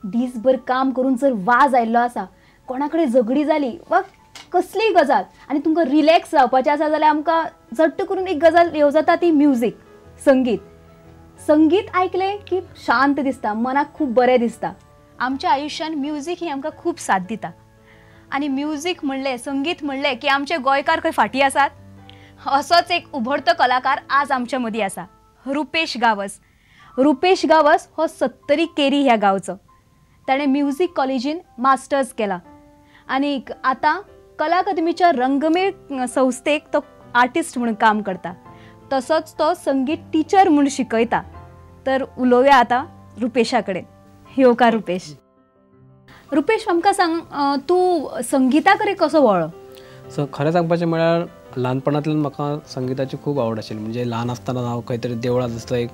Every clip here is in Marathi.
दिसभर काम करून जर वाज आयल्लो आसा, कोणाकडे झगडी जाली वा कसलीय गजाल आनी तुमकां रिलॅक्स रावपाचें आसा जाल्यार आमकां झट्ट करून एक गजाल येवं जाता ती म्युजीक, संगीत. संगीत आयकलें की शांत दिसता, मनाक खूब बरें दिसता. आमच्या आयुश्यान म्युजीक ही आमकां खूब साथ दिता. आनी म्युजीक म्हणलें, संगीत म्हणलें की आमचे गोंयकार खंय फाटीं आसात? असोच एक उभरतो कलाकार आज आमच्या मदीं आसा, रुपेश गावस. रुपेश गावस हो 70 केरी ह्या गांवचो. ताणें म्युजीक कॉलेजीन मास्टर्स केला आनी आतां कला अकादमीच्या रंगमेळ संस्थेक तो आर्टिस्ट म्हणून काम करता. तसोच तो संगीत टिचर म्हणून शिकयता. तर उलोवया आतां रुपेशा कडेन. येवकार रुपेश. रुपेश, आमकां सांग, तूं संगिता कडेन कसो वळ्ळो? खरें सांगपाचें म्हळ्यार ल्हानपणांतल्यान म्हाका संगिताची खूब आवड आशिल्ली. म्हणजे ल्हान आसतना हांव खंय तरी देवळांत जसो एक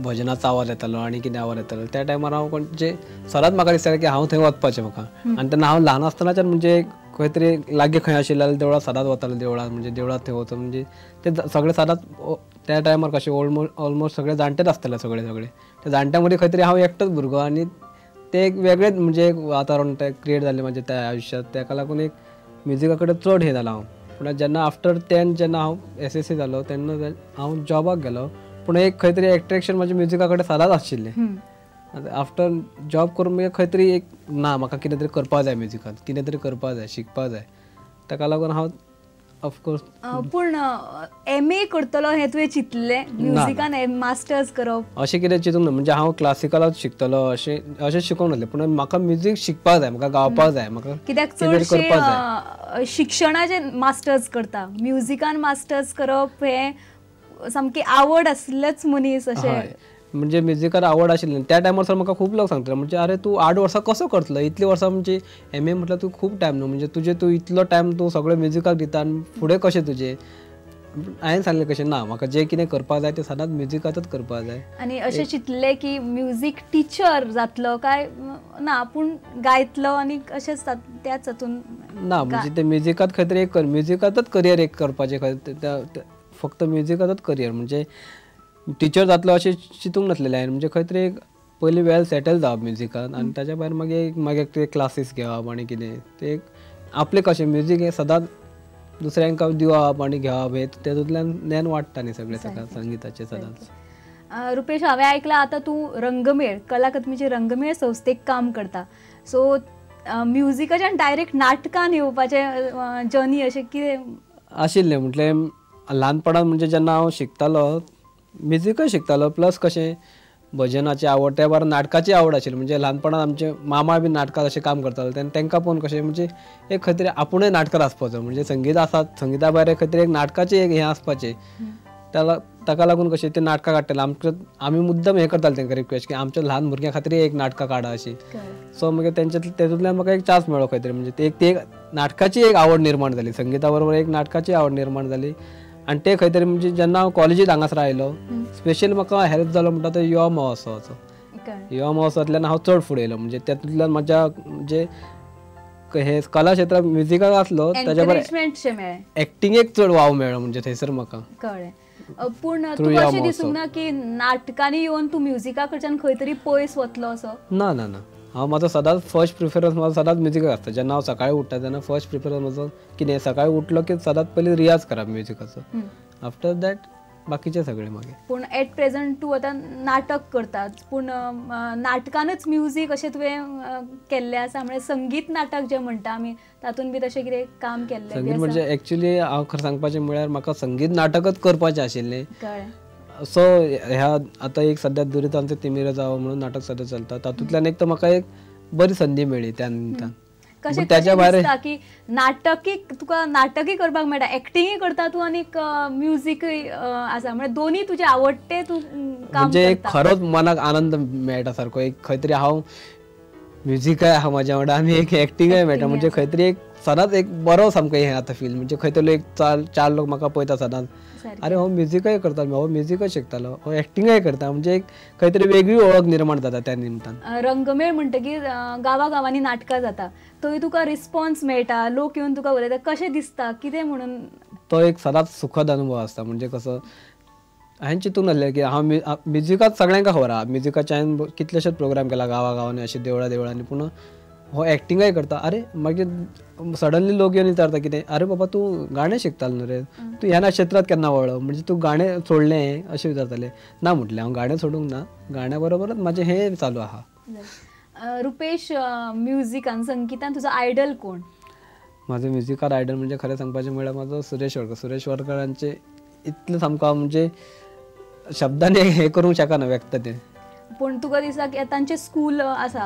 भजनाचो आवाज येतालो आनी कितें आवाज येतालो, त्या टायमार हांव म्हणजे सदांच म्हाका दिसतालें की हांव थंय वचपाचें म्हाका. आनी तेन्ना हांव ल्हान आसतनाच्यान म्हणजे खंय तरी लागीं खंय आशिल्लें जाल्यार देवळांत सदांच वतालो. देवळांत म्हणजे देवळांत थंय वचून म्हणजे ते सगळे सदांच त्या टायमार कशें ऑलमोस्ट सगळे जाणटेच आसताले. सगळे त्या जाणट्यां मदीं खंय तरी हांव एकटोच भुरगो आनी ते एक वेगळेंच म्हणजे एक वातावरण ते क्रिएट जाल्लें म्हणजे त्या आयुश्यांत. ताका लागून एक म्युजिका कडेन चड हें जालां हांव. पूण जेन्ना आफ्टर 10th जेन्ना हांव SSC जालो तेन्ना हांव जॉबाक गेलो. पूण एक खंय तरी एट्रॅक्शन म्हाजें म्युजिका कडेन सदांच आशिल्लें. आफ्टर जॉब करून मागीर खंय तरी एक ना, म्हाका कितें तरी करपा जाय म्युजिकांत, कितें तरी करपा जाय, शिकपा जाय. ताका लागून हांव ऑफकोर्स. पूण MA करतलो हें तुवें चिंतलें? म्युजिकान मास्टर्स करप अशें कितें चिंतूंक ना. म्हणजे हांव क्लासिकलाच शिकतलो अशें शिकूंक नासलें. पूण म्हाका म्युजीक शिकपा जाय, म्हाका गावपा जाय, म्हाका कित्याक चडशे शिक्षणाचे मास्टर्स करता, म्युजिकान मास्टर्स करप हें सामकी आवड आसलेच मनीस अशें. म्हणजे म्युजिकार आवड आशिल्ली त्या टायमार म्हाका खूब लोक सांगतले म्हणजे अरे तूं 8 वर्सां कसो करतलो, इतली वर्सां म्हणजे MA म्हटल्यार तूं खूब टायम न्हू, म्हणजे तूं इतलो टायम तूं सगळे म्युजिकाक दिता आनी फुडें कशें तुजें. हांवें सांगलें कशें ना, म्हाका जें कितें करपा जाय तें सदांच म्युजिकांतच करपा जाय. आनी अशें चिंतलें की म्युजीक टिचर जातलो काय ना, पूण गायतलो आनी अशेंच त्याच हातून ना. म्हणजे ते म्युजिकांत खंय तरी एक म्युजिकांतच करियर एक करपाचें, फक्त म्युजिकांतच करियर. म्हणजे टिचर जातलो अशें चिंतूंक नासलेलें हांवें. म्हणजे खंय तरी एक पयलीं वेल सेटल जावप म्युजिकांत आनी ताच्या भायर मागीर ते क्लासीस घेवप आनी कितें ते एक आपलें कशें म्युजीक हें सदांच दुसऱ्यांक दिवप आनी घेवप, हें तेतूंतल्यान ज्ञान वाडटा न्ही सगळें संगिताचें सदांच. रुपेश, हांवें आयकलां आतां तूं रंगमेळ, कला अकादमीचे रंगमेळ संस्थेक काम करता. सो म्युजिकाच्यान डायरेक्ट नाटकान येवपाचें जर्नी अशें कितें आशिल्लें? म्हटलें ल्हानपणांत म्हणजे जेन्ना हांव शिकतालो म्युजिकूय शिकतालो प्लस कशें भजनाची आवड, त्या भायर नाटकाची आवड आशिल्ली. म्हणजे ल्हानपणांत आमचे मामा बी नाटकांत अशें काम करतालो तेन्ना तांकां पळोवन कशें म्हणजे एक खंय तरी आपुणूय नाटकांत आसपाचो. म्हणजे संगीत आसात, संगिता भायर खंय तरी एक नाटकाचें एक हें आसपाचें. ताका लागून कशें ते नाटकां काडटाले. आमी मुद्दम हें करताले तांकां रिक्वेस्ट की आमच्या ल्हान भुरग्यां खातीर एक नाटकां काडा अशी. सो मागीर तेतूंतल्यान म्हाका एक चान्स मेळ्ळो खंय तरी. म्हणजे ते एक नाटकाची एक आवड निर्माण जाली, संगिता बरोबर एक नाटकाची आवड निर्माण जाली. आनी ते खंय तरी म्हणजे जेन्ना हांव कॉलेजींत हांगासर आयलो, स्पेशली म्हाका हेल्प जालो म्हणटा तो युवा महोत्सवाचो. युवा महोत्सवांतल्यान हांव चड फुडें येयलो. म्हणजे तातूंतल्यान म्हाज्या म्हणजे हे कला क्षेत्रांत म्युजिकाक आसलो ताच्या भायर एक्टिंगेक चड वाव मेळ्ळो. म्हणजे थंयसर म्हाका कळ्ळें. पूण तुका अशें दिसूंक ना की नाटकांनी येवन तूं म्युजिका कडच्यान खंय तरी पयस वतलो असो? ना ना ना, हांव म्हाजो सदांच फर्स्ट प्रिफरन्स म्हाजो सदांच म्युजिकाक आसता. जेन्ना हांव सकाळीं उठ्ठा तेन्ना फर्स्ट प्रिफरन्स म्हाजो कितें, सकाळीं उठलो की सदांच पयलीं रियाज करप म्युजिकाचो. आफ्टर दॅट बाकीचें सगळें मागीर. पूण एट प्रेझंट तूं आतां नाटक करतात, पूण नाटकानच म्युजीक अशें तुवें केल्लें आसा? म्हणजे संगीत नाटक जें म्हणटा आमी तातूंत बी तशें कितें काम केल्लें? संगीत म्हणजे एक्चुली हांव खरें सांगपाचें म्हळ्यार म्हाका संगीत नाटकच करपाचें आशिल्लें. कळ्ळें. सो ह्या आतां एक सद्या दुरितांचो तिमिर जावं म्हणून नाटक सद्या चलता, तातूंतल्यान एक तर म्हाका एक बरी संदी मेळ्ळी त्या निमतान. ताच्या भायर की नाटकी तुका नाटकय करपाक मेळटा, एक्टिंगय करता तूं आनीक म्युजीकय आसा, म्हणजे दोनी तुजे आवडटे तूं काम म्हणजे एक खरोच मनाक आनंद मेळटा सारको. एक खंय तरी हांव म्युजीकय आहा म्हाज्या वांगडा आनी एक एक्टिंगय मेळटा. म्हणजे खंय तरी एक सदांच एक बरो सामको हें आता फील. म्हणजे खंय तरी एक चार लोक म्हाका पळयता सदांच, अरे हो म्युजीकय करतालो, हो म्युजीकय शिकतालो, हो एक्टिंगय करता. म्हणजे एक खंय तरी वेगळी ओळख निर्माण जाता त्या निमतान. रंगमेळ म्हणटकीर गांवागांवांनी नाटकां जाता, थंय तुका रिस्पॉन्स मेळटा, लोक येवन तुका उलयता, कशें दिसता, कितें म्हणून? तो एक सदांच सुखद अनुभव आसता. म्हणजे कसो हांवें चिंतूंक नासलें की हांव म्युजिकाच सगळ्यांक खबर आहा, म्युजिकाचे हांवें कितलेशेच प्रोग्राम केला गांवांनी अशें देवळांनी, पूण हो एक्टिंगय करता. अरे मागीर सडनली लोक येवन विचारता कितें, अरे बाबा तूं गाणें शिकतालो न्हू रे, तूं ह्या क्षेत्रांत केन्ना वळ्ळो, म्हणजे तूं गाणें सोडलें अशें विचारताले. ना म्हटलें हांव गाणें सोडूंक ना, गाण्या बरोबरच म्हाजें हें चालू आहा. रुपेश, म्युझिकान संगीतान तुजो आयडल कोण? म्हाजो म्युझिकार आयडल म्हणजे खरें सांगपाचें म्हळ्यार म्हाजो सुरेश वरकरांचे इतलें सामको म्हणजे शब्दांनी हें करूंक शकना व्यक्त तें. पूण तुका दिसता की तांचे स्कूल आसा,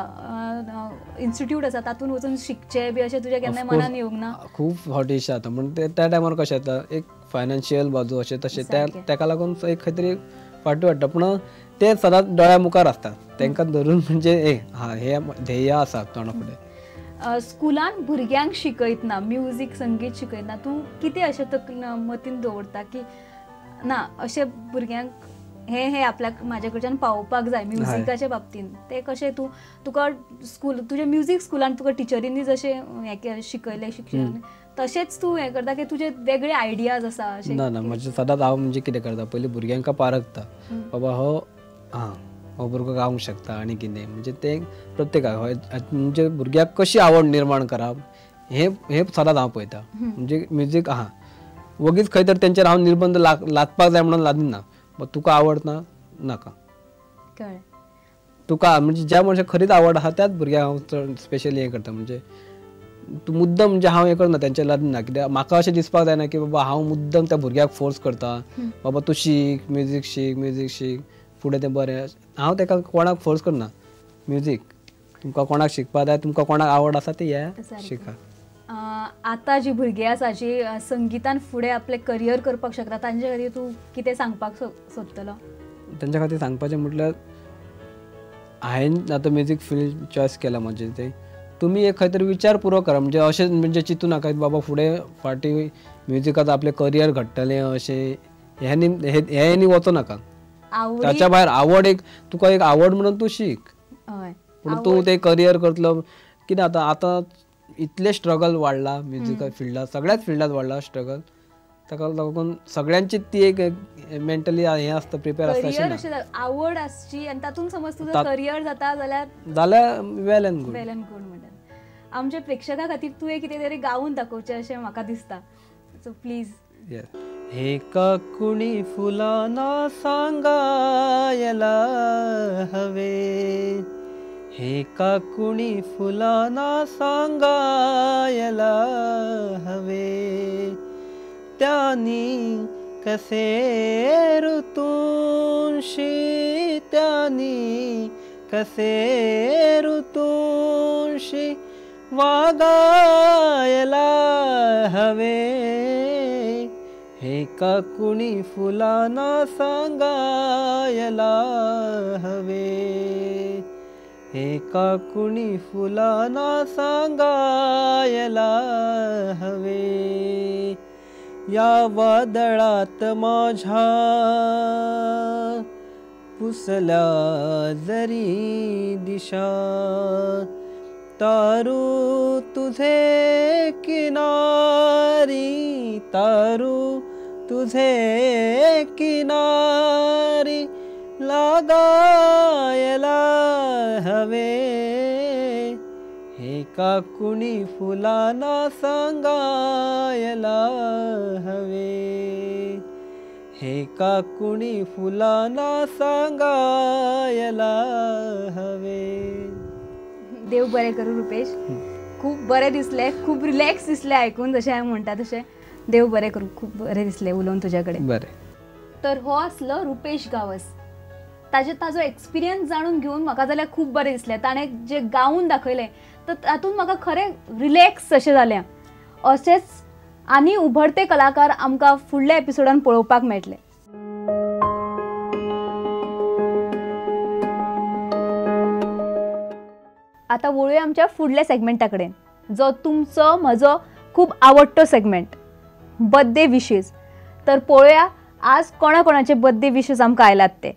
इन्स्टिट्यूट आसा, तातूंत वचून शिकचे बी अशें तुज्या केन्ना मनान येवंक ना? खूब फावटी इश्ट जाता, पूण त्या टायमार कशें जाता, एक फायनान्शियल बाजू अशें तशें तेका लागून एक खंय तरी फाटी वाडटा. पूण ते सदांच दोळ्या मुखार आसता, तांकां धरून म्हणजे हे ध्येय आसा तोंडा फुडें. स्कुलान भुरग्यांक शिकयतना, म्युझीक संगीत शिकयतना तूं कितें अशें तकलेन मतीन दवरता की ना अशें भुरग्यांक हे आपल्याक म्हाजे कडच्यान पावोवपाक जाय म्युझिकाच्या बाबतीन? ते कशें तुका तुज्या म्युझीक स्कुलान तुका टिचरींनी जशें हें शिकयलें शिक्षण, तशेंच तूं हें करता की तुजे वेगळे आयडियाज आसा अशें? ना म्हणजे सदांच हांव म्हणजे कितें करता, पयलीं भुरग्यांक पारखता, बाबा हो भुरगो गावंक शकता आनी कितें, म्हणजे तें प्रत्येकाक म्हणजे भुरग्याक कशी आवड निर्माण करप हे सदांच हांव पळयता. म्हणजे म्युझीक वगीच खंय तर तेंचेर हांव निर्बंध लादपाक जाय म्हणून लादिना. तुका आवडना नाका, तुका म्हणजे ज्या मनशाक खरीच आवड आहा त्याच भुरग्याक हांव चड स्पेशली हें करता. म्हणजे तूं मुद्दम म्हणजे हांव हें करना तेंचेर लादिना, कित्याक म्हाका अशें दिसपाक जायना की बाबा हांव मुद्दम त्या भुरग्याक फोर्स करता, बाबा तूं शिक म्युझीक शिक फुडें तें बरें. हांव तेका कोणाक फोर्स करना. म्युझीक तुमकां कोणाक शिकपा जाय, तुमकां कोणाक आवड आसा ती शिका. आतां जी भुरगीं आसा जी संगीतान फुडें आपलें करियर करपाक शकता, तांचे खातीर तूं कितें सांगपाक सोदतलो? तांच्या खातीर सांगपाचें म्हटल्यार हांवें आतां म्युझीक फील्ड चॉयस केला म्हणजे ते तुमी एक खंय तरी विचारपूर्वक करा. म्हणजे अशें म्हणजे चिंतूं नाका बाबा फुडें फाटी म्युझिकात आपलें करियर घडटलें अशें हें वचूं नाका. ताच्या भायर आवड तुका एक आवड म्हणून तूं शिक, पूण तूं तें करियर करतलो कितें आतां इतले स्ट्रगल वाडला म्युझिका फिल्डात, सगळ्याच फिल्डात वाडला स्ट्रगल. ताका लागून सगळ्यांची ती एक मेंटली हें आसता, प्रिपेर आसता. आवड आसची आनी तातूंत समज तुजो करियर जाता जाल्यार वेल एंड गुड म्हणटात. आमच्या प्रेक्षकां खातीर तुवें कितें तरी गावून दाखोवचें अशें म्हाका दिसता, सो प्लीज. एका कुणी फुलांना सांगायला हवे, एका कुणी फुलांना सांगायला हवे, त्यांनी कसे ऋतूंशी, त्यांनी कसे ऋतूंशी वागायला हवे, एका कुणी फुलांना सांगायला हवे, एका कुणी फुलांना सांगायला हवे. या वादळात माझ्या पुसल्या जरी दिशा, तारू तुझे किनारी, तारू तुझे किनारी लागायला हवे, एका कुणी फुलांना सांगायला हवे, एका कुणी फुलांना सांगायला हवे. देव बरें करूं रुपेश, खूब बरें दिसलें, खूब रिलॅक्स दिसलें आयकून, जशें हांवें म्हणटा तशें. देव बरें करूं, खूब बरें दिसलें उलोवन तुज्या कडेन. बरें. तर हो आसलो रुपेश गावस. ताजो एक्सपिरियन्स जाणून घेवन म्हाका जाल्यार खूब बरें दिसलें. ताणें जें गावून दाखयलें तर तातूंत म्हाका खरें रिलॅक्स अशें जालें. अशेंच आनी उभरते कलाकार आमकां फुडल्या एपिसोडान पळोवपाक मेळटले. आतां वळूया आमच्या फुडल्या सेगमेंटा कडेन, जो तुमचो म्हजो खूब आवडटो सेगमेंट, बर्थडे विशीज. तर पळोवया आज कोणाचे बर्थडे विशीज आमकां आयलात ते.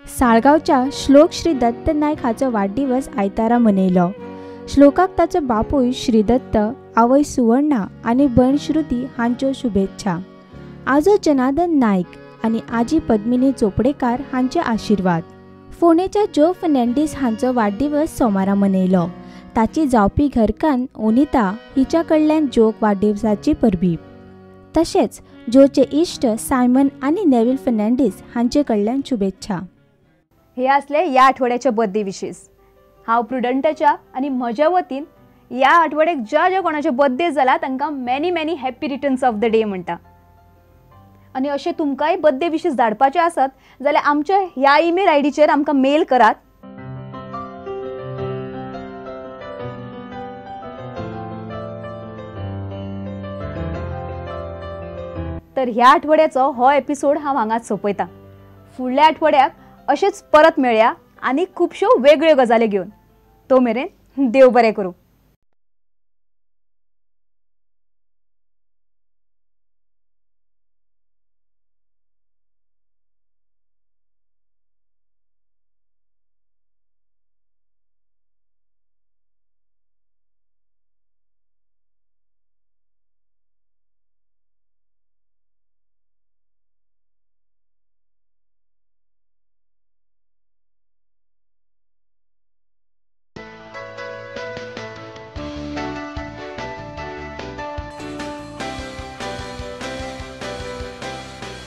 साळगांवच्या श्लोक श्री दत्त नायक हाचो वाडदिवस आयतारा मनयलो. श्लोकाक ताचो बापूय श्री दत्त, आवय सुवर्णा आनी भयण श्रुती हांच्यो शुभेच्छा. आजो जनार्दन नायक आनी आजी पद्मिनी चोपडेकार हांचे आशिर्वाद. फोंडेच्या जो फर्नांडीस हांचो वाडदिवस सोमारा मनयलो. ताची जावपी घरकान्न ओनिता हिच्या कडल्यान जोक वाडदिवसाची परबीं. तशेंच जोचे इश्ट सायमन आनी नेविल फर्नांडीस हांचे कडल्यान शुभेच्छा. हे असले ह्या आठवड्याचे बर्थडे विशीस. हांव प्रुडंटाच्या आनी म्हज्या वतीन ह्या आठवड्याक ज्या कोणाचे बर्थडे जाला तांकां many many happy returns of the day म्हणटा. आनी अशें तुमकांय बर्थडे विशीस धाडपाचे आसत जाल्यार आमच्या ह्या ईमेल आयडीचेर आमकां मेल करात. तर ह्या आठवड्याचो हो एपिसोड हांव हांगाच सोंपयतां. फुडल्या आठवड्याक अशेंच परत मेळया आनी खुबश्यो वेगळ्यो गजाली घेवन. तो मेरेन देव बरें करूं.